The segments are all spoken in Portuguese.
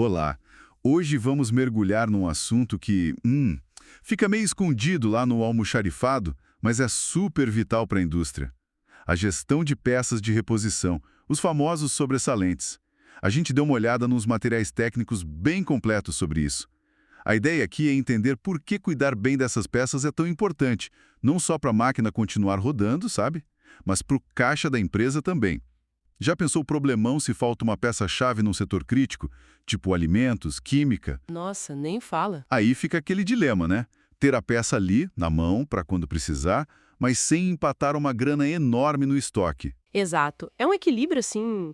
Olá, hoje vamos mergulhar num assunto que, fica meio escondido lá no almoxarifado, mas é super vital para a indústria. A gestão de peças de reposição, os famosos sobressalentes. A gente deu uma olhada nos materiais técnicos bem completos sobre isso. A ideia aqui é entender por que cuidar bem dessas peças é tão importante, não só para a máquina continuar rodando, sabe? Mas para o caixa da empresa também. Já pensou o problemão se falta uma peça-chave num setor crítico, tipo alimentos, química? Nossa, nem fala. Aí fica aquele dilema, né? Ter a peça ali, na mão, para quando precisar, mas sem empatar uma grana enorme no estoque. Exato. É um equilíbrio, assim,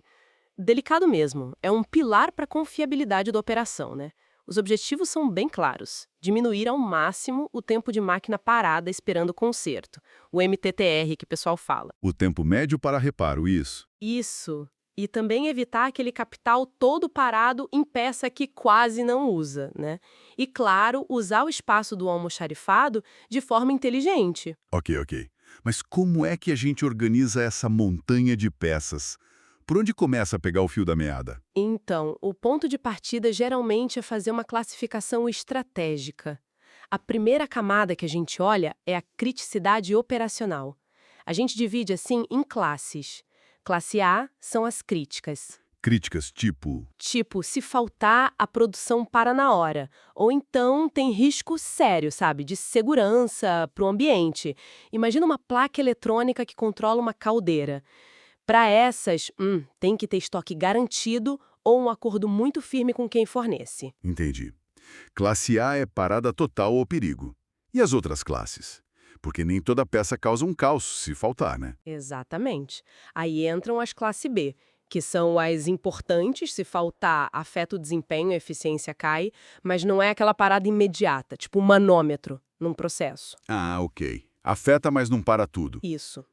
delicado mesmo. É um pilar para a confiabilidade da operação, né? Os objetivos são bem claros. Diminuir ao máximo o tempo de máquina parada esperando o conserto. O MTTR que o pessoal fala. O tempo médio para reparo, isso. Isso. E também evitar aquele capital todo parado em peça que quase não usa, né? E, claro, usar o espaço do almoxarifado de forma inteligente. Ok. Mas como é que a gente organiza essa montanha de peças? Por onde começa a pegar o fio da meada? Então, o ponto de partida geralmente é fazer uma classificação estratégica. A primeira camada que a gente olha é a criticidade operacional. A gente divide assim em classes. Classe A são as críticas. Críticas tipo, Tipo, se faltar, a produção para na hora. Ou então tem risco sério, sabe, de segurança para o ambiente. Imagina uma placa eletrônica que controla uma caldeira. Para essas, tem que ter estoque garantido ou um acordo muito firme com quem fornece. entendi. Classe A é parada total ou perigo. E as outras classes? Porque nem toda peça causa um caos se faltar, né? Exatamente. Aí entram as classe B, que são as importantes, se faltar, afeta o desempenho, a eficiência cai, mas não é aquela parada imediata, tipo um manômetro num processo. Ah, ok. Afeta, mas não para tudo. Isso.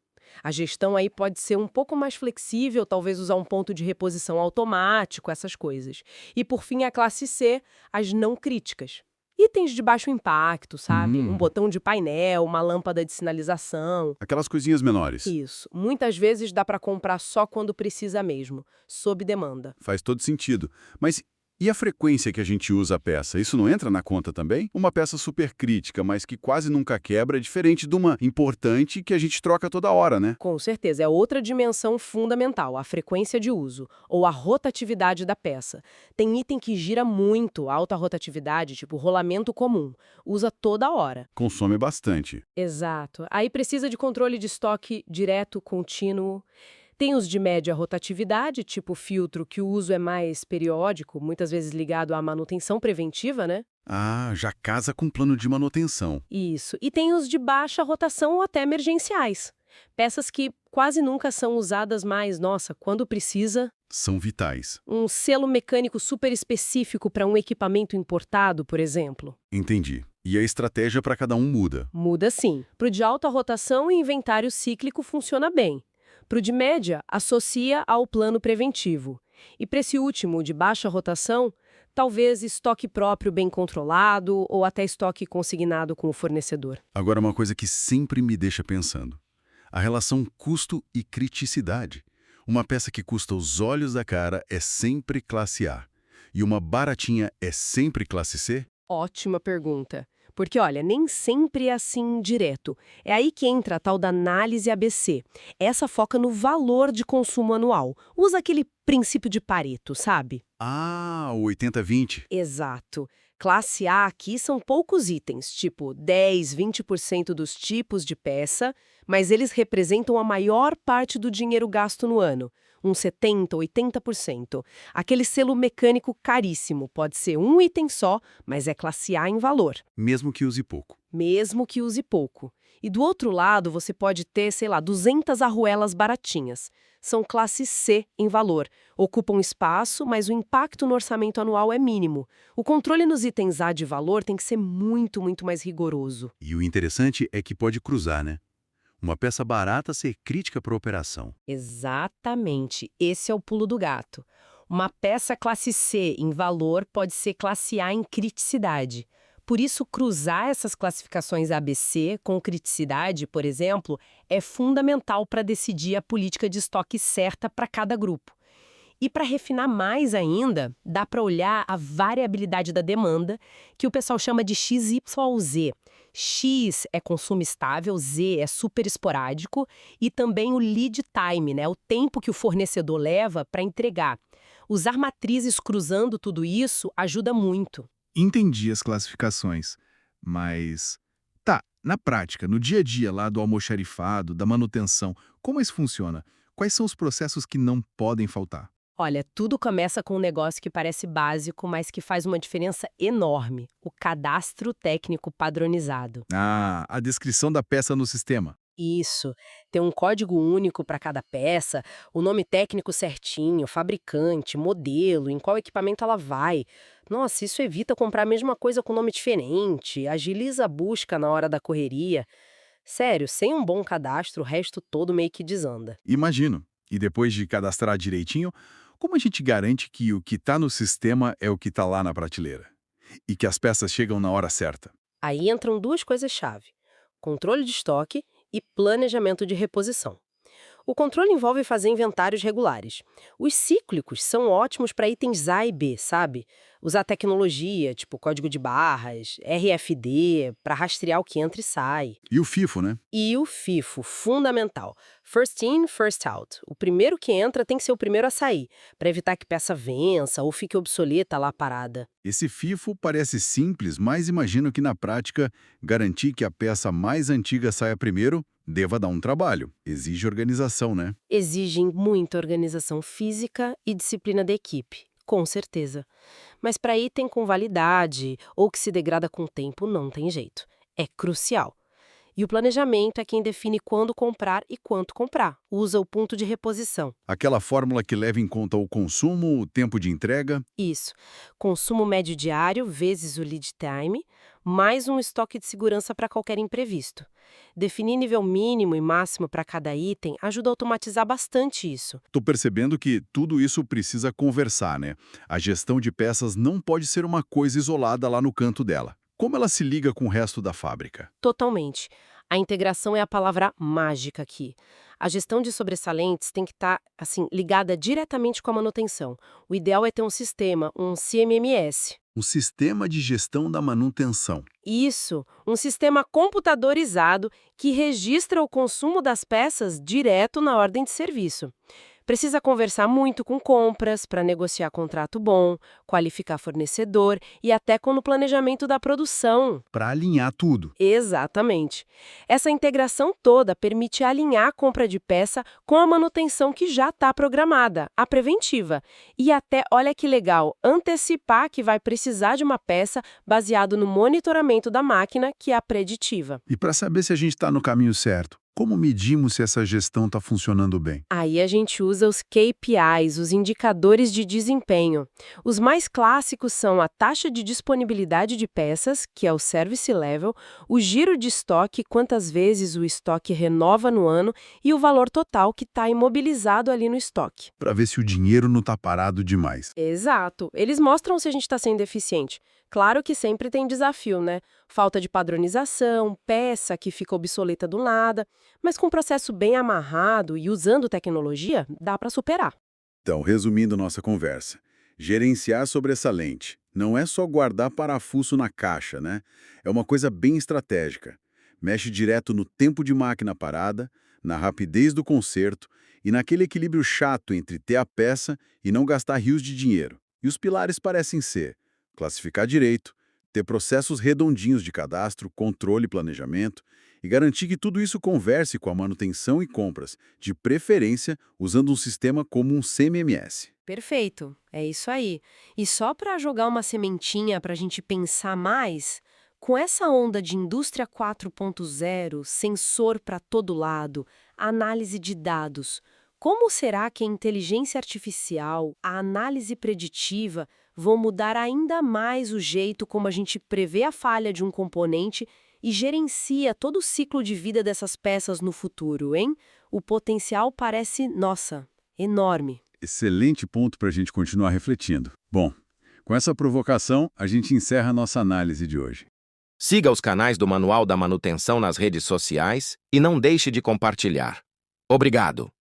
A gestão aí pode ser um pouco mais flexível, talvez usar um ponto de reposição automático, essas coisas. E por fim, a classe C, as não críticas. Itens de baixo impacto, sabe? Um botão de painel, uma lâmpada de sinalização. Aquelas coisinhas menores. Isso. Muitas vezes dá para comprar só quando precisa mesmo, sob demanda. Faz todo sentido. Mas e a frequência que a gente usa a peça? Isso não entra na conta também? Uma peça super crítica, mas que quase nunca quebra, é diferente de uma importante que a gente troca toda hora, né? Com certeza, é outra dimensão fundamental, a frequência de uso, ou a rotatividade da peça. Tem item que gira muito, alta rotatividade, tipo rolamento comum. Usa toda hora. Consome bastante. Exato. Aí precisa de controle de estoque direto, contínuo. Tem os de média rotatividade, tipo filtro, que o uso é mais periódico, muitas vezes ligado à manutenção preventiva, né? Ah, já casa com plano de manutenção. Isso. E tem os de baixa rotação ou até emergenciais. Peças que quase nunca são usadas mais, nossa, quando precisa. São vitais. Um selo mecânico super específico para um equipamento importado, por exemplo. Entendi. E a estratégia para cada um muda. Muda sim. Para o de alta rotação, o inventário cíclico funciona bem. Para o de média, associa ao plano preventivo. E para esse último, de baixa rotação, talvez estoque próprio bem controlado ou até estoque consignado com o fornecedor. Agora, uma coisa que sempre me deixa pensando. A relação custo e criticidade. Uma peça que custa os olhos da cara é sempre classe A. E uma baratinha é sempre classe C? Ótima pergunta. Porque, olha, nem sempre é assim direto. É aí que entra a tal da análise ABC. Essa foca no valor de consumo anual. Usa aquele princípio de Pareto, sabe? Ah, o 80-20. Exato. Classe A aqui são poucos itens, tipo 10, 20% dos tipos de peça, mas eles representam a maior parte do dinheiro gasto no ano, uns 70, 80%. Aquele selo mecânico caríssimo, pode ser um item só, mas é classe A em valor, Mesmo que use pouco. mesmo que use pouco. E do outro lado, você pode ter, sei lá, 200 arruelas baratinhas. São classe C em valor. Ocupam espaço, mas o impacto no orçamento anual é mínimo. O controle nos itens A de valor tem que ser muito, muito mais rigoroso. E o interessante é que pode cruzar, né? Uma peça barata ser crítica para a operação. Exatamente. Esse é o pulo do gato. Uma peça classe C em valor pode ser classe A em criticidade. Por isso, cruzar essas classificações ABC com criticidade, por exemplo, é fundamental para decidir a política de estoque certa para cada grupo. E para refinar mais ainda, dá para olhar a variabilidade da demanda, que o pessoal chama de XYZ. X é consumo estável, Z é super esporádico e também o lead time, né, o tempo que o fornecedor leva para entregar. Usar matrizes cruzando tudo isso ajuda muito. Entendi as classificações, mas... Tá, na prática, no dia a dia lá do almoxarifado, da manutenção, como isso funciona? Quais são os processos que não podem faltar? Olha, tudo começa com um negócio que parece básico, mas que faz uma diferença enorme: o cadastro técnico padronizado. Ah, a descrição da peça no sistema. Isso, ter um código único para cada peça, o nome técnico certinho, fabricante, modelo, em qual equipamento ela vai. Nossa, isso evita comprar a mesma coisa com nome diferente, agiliza a busca na hora da correria. Sério, sem um bom cadastro, o resto todo meio que desanda. Imagino. E depois de cadastrar direitinho, como a gente garante que o que está no sistema é o que está lá na prateleira? E que as peças chegam na hora certa? Aí entram duas coisas-chave: controle de estoque e planejamento de reposição. O controle envolve fazer inventários regulares. Os cíclicos são ótimos para itens A e B, sabe? Usar tecnologia, tipo código de barras, RFD, para rastrear o que entra e sai. E o FIFO, né? E o FIFO, fundamental. First in, first out. O primeiro que entra tem que ser o primeiro a sair, para evitar que peça vença ou fique obsoleta lá parada. Esse FIFO parece simples, mas imagino que na prática, garantir que a peça mais antiga saia primeiro deva dar um trabalho. Exige organização, né? Exigem muita organização física e disciplina da equipe, com certeza. Mas para item com validade ou que se degrada com o tempo, não tem jeito. É crucial. E o planejamento é quem define quando comprar e quanto comprar. Usa o ponto de reposição. Aquela fórmula que leva em conta o consumo, o tempo de entrega. Isso. Consumo médio diário vezes o lead time, mais um estoque de segurança para qualquer imprevisto. Definir nível mínimo e máximo para cada item ajuda a automatizar bastante isso. Tô percebendo que tudo isso precisa conversar, né? A gestão de peças não pode ser uma coisa isolada lá no canto dela. Como ela se liga com o resto da fábrica? Totalmente. A integração é a palavra mágica aqui. A gestão de sobressalentes tem que estar, ligada diretamente com a manutenção. O ideal é ter um sistema, um CMMS. Um sistema de gestão da manutenção. Isso, um sistema computadorizado que registra o consumo das peças direto na ordem de serviço. Precisa conversar muito com compras para negociar contrato bom, qualificar fornecedor e até com o planejamento da produção. Para alinhar tudo. Exatamente. Essa integração toda permite alinhar a compra de peça com a manutenção que já está programada, a preventiva. E até, olha que legal, antecipar que vai precisar de uma peça baseado no monitoramento da máquina, que é a preditiva. E para saber se a gente está no caminho certo, como medimos se essa gestão está funcionando bem? Aí a gente usa os KPIs, os indicadores de desempenho. Os mais clássicos são a taxa de disponibilidade de peças, que é o service level, o giro de estoque, quantas vezes o estoque renova no ano, e o valor total que está imobilizado ali no estoque. Para ver se o dinheiro não está parado demais. Exato. Eles mostram se a gente está sendo eficiente. Claro que sempre tem desafio, né? Falta de padronização, peça que fica obsoleta do nada, mas com um processo bem amarrado e usando tecnologia, dá para superar. Então, resumindo nossa conversa, gerenciar sobressalente não é só guardar parafuso na caixa, né? É uma coisa bem estratégica. Mexe direto no tempo de máquina parada, na rapidez do conserto e naquele equilíbrio chato entre ter a peça e não gastar rios de dinheiro. E os pilares parecem ser classificar direito, ter processos redondinhos de cadastro, controle e planejamento e garantir que tudo isso converse com a manutenção e compras, de preferência usando um sistema como um CMMS. Perfeito, é isso aí. E só para jogar uma sementinha para a gente pensar mais, com essa onda de indústria 4.0, sensor para todo lado, análise de dados, como será que a inteligência artificial, a análise preditiva, vão mudar ainda mais o jeito como a gente prevê a falha de um componente e gerencia todo o ciclo de vida dessas peças no futuro, hein? O potencial parece, nossa, enorme. Excelente ponto para a gente continuar refletindo. Bom, com essa provocação, a gente encerra a nossa análise de hoje. Siga os canais do Manual da Manutenção nas redes sociais e não deixe de compartilhar. Obrigado!